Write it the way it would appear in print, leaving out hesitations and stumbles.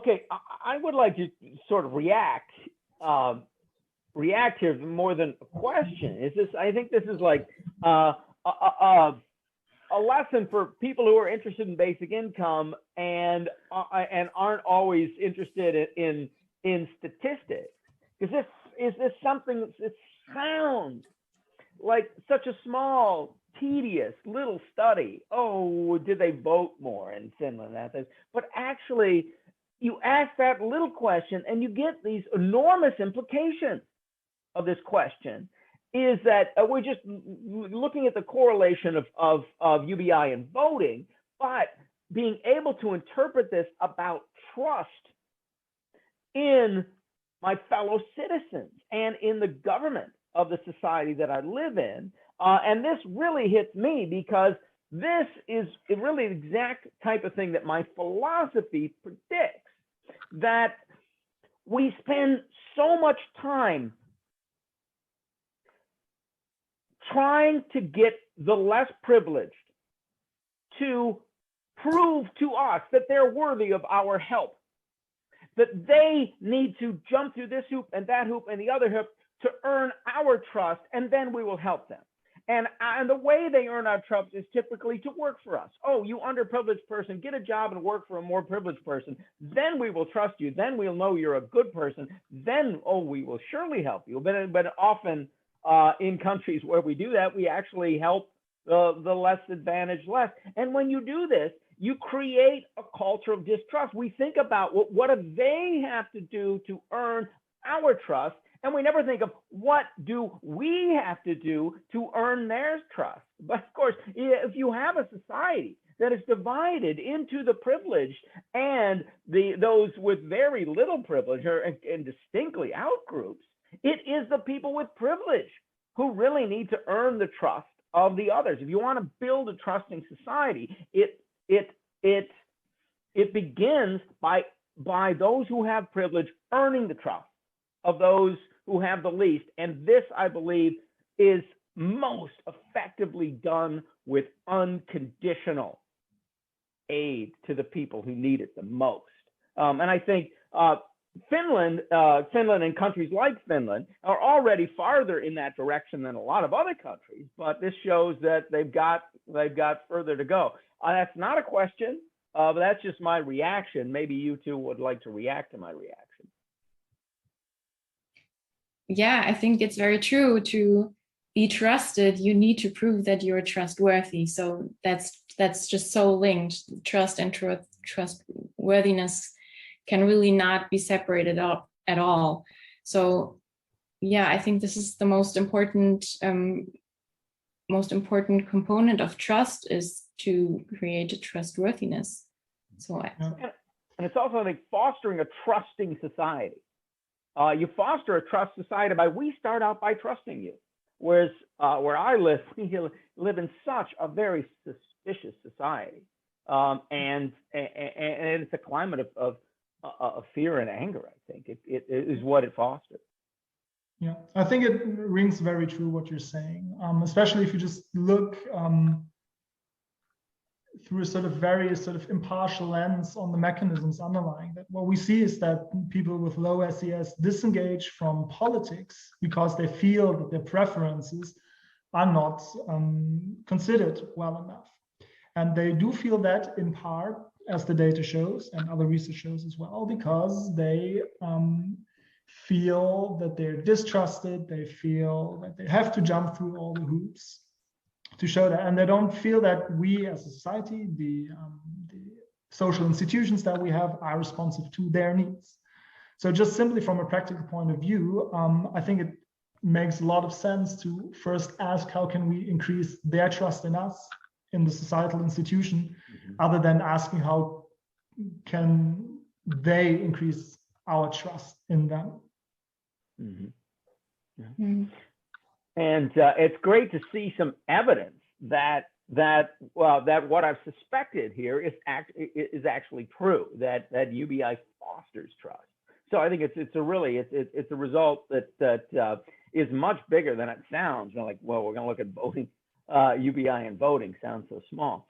Okay, I would like to sort of react here more than a question. Is this? I think this is like a lesson for people who are interested in basic income and aren't always interested in statistics. Because this something that sounds like such a small, tedious little study. Oh, did they vote more in Finland? But actually, you ask that little question and you get these enormous implications of this question. Is that we're just looking at the correlation of UBI and voting, but being able to interpret this about trust in my fellow citizens and in the government of the society that I live in. And this really hits me because this is really the exact type of thing that my philosophy predicts, that we spend so much time trying to get the less privileged to prove to us that they're worthy of our help, that they need to jump through this hoop and that hoop and the other hoop to earn our trust, and then we will help them. And the way they earn our trust is typically to work for us. Oh, you underprivileged person, get a job and work for a more privileged person. Then we will trust you. Then we'll know you're a good person. Then, oh, we will surely help you. But often in countries where we do that, we actually help the less advantaged less. And when you do this, you create a culture of distrust. We think about what do they have to do to earn our trust, and we never think of what do we have to do to earn their trust. But of course, if you have a society that is divided into the privileged and those with very little privilege and distinctly out groups, it is the people with privilege who really need to earn the trust of the others. If you want to build a trusting society, it begins by those who have privilege earning the trust of those who have the least. And this, I believe, is most effectively done with unconditional aid to the people who need it the most. And I think Finland and countries like Finland are already farther in that direction than a lot of other countries, but this shows that they've got further to go. That's not a question, but that's just my reaction. Maybe you two would like to react to my reaction. Yeah, I think it's very true. To be trusted, you need to prove that you're trustworthy. So that's just so linked. Trust and trustworthiness can really not be separated out at all. So yeah, I think this is the most important component of trust, is to create a trustworthiness. So and it's also like fostering a trusting society. You foster a trust society we start out by trusting you. Whereas where I live, we live in such a very suspicious society, and it's a climate of fear and anger. I think it is what it fosters. Yeah, I think it rings very true what you're saying, especially if you just look through a very impartial lens on the mechanisms underlying that. What we see is that people with low SES disengage from politics because they feel that their preferences are not considered well enough. And they do feel that in part, as the data shows and other research shows as well, because they feel that they're distrusted, they feel that they have to jump through all the hoops to show that, and they don't feel that we as a society, the social institutions that we have, are responsive to their needs. So just simply from a practical point of view, I think it makes a lot of sense to first ask, how can we increase their trust in us, in the societal institution, other than asking how can they increase our trust in them. Yeah. And it's great to see some evidence that what I've suspected here is actually true, that UBI fosters trust. So I think it's a result that is much bigger than it sounds. Like, well, we're going to look at voting, UBI and voting sounds so small.